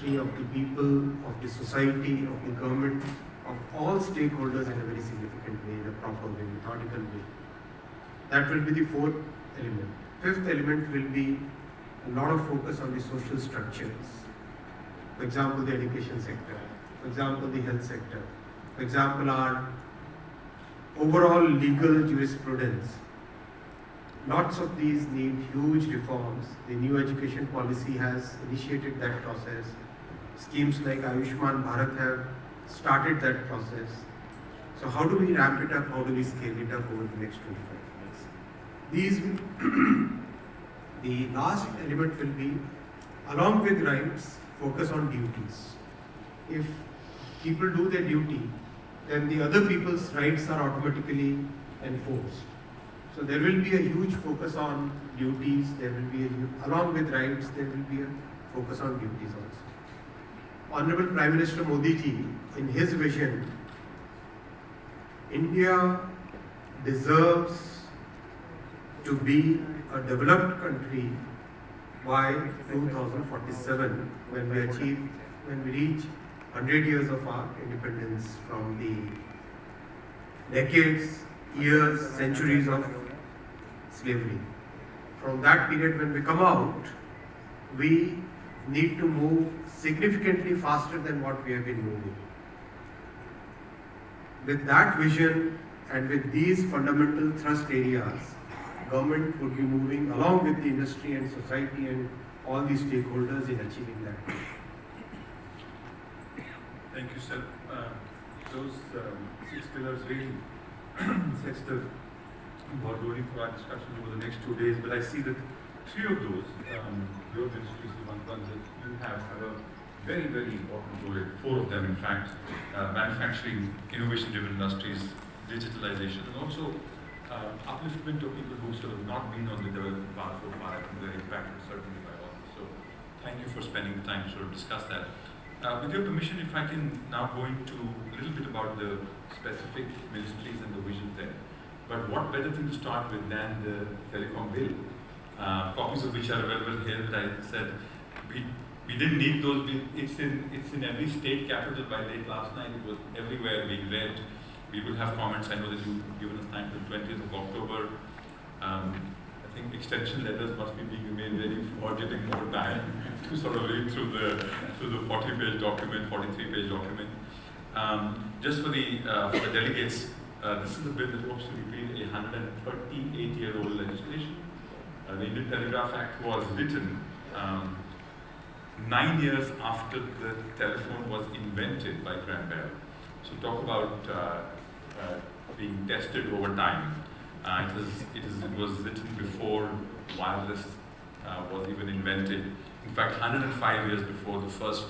industry, of the people, of the society, of the government, of all stakeholders in a very significant way, in a proper way, methodical way. That will be the fourth element. Fifth element will be a lot of focus on the social structures. For example, the education sector. For example, the health sector. For example, our overall legal jurisprudence. Lots of these need huge reforms. The new education policy has initiated that process. Schemes like Ayushman Bharat have started that process. So how do we ramp it up? How do we scale it up over the next 25 years? The last element will be, along with rights, focus on duties. If people do their duty, then the other people's rights are automatically enforced. So there will be a huge focus on duties, along with rights, there will be a focus on duties also. Honorable Prime Minister Modi ji, in his vision, India deserves to be a developed country by 2047, when we reach 100 years of our independence from the decades, years, centuries of slavery. From that period, when we come out, we need to move significantly faster than what we have been moving. With that vision and with these fundamental thrust areas, government would be moving along with the industry and society and all the stakeholders in achieving that. Thank you, sir. Those 6 pillars really sets the body for our discussion over the next 2 days, but I see that 3 of those, your ministry is the one that you have a very, very important role in. 4 of them, in fact, manufacturing, innovation-driven industries, digitalization, and also upliftment of people who sort of not been on the development path so far. I think their impact is certainly by all. So thank you for spending the time to sort of discuss that. With your permission, if I can now go into a little bit about the specific ministries and the vision there. But what better thing to start with than the telecom bill, copies of which are available here. That I said we didn't need those. It's in every state capital by late last night. It was everywhere being read. We will have comments. I know that you've given us time till 20th of October. I think extension letters must be being made ready for getting more time to sort of read through the 40-page document, 43-page document. Just for the delegates, this is a bill that hopes to repeal a 138-year-old legislation. The Indian Telegraph Act was written 9 years after the telephone was invented by Graham Bell. So talk about being tested over time. It was written before wireless was even invented. In fact, 105 years before the first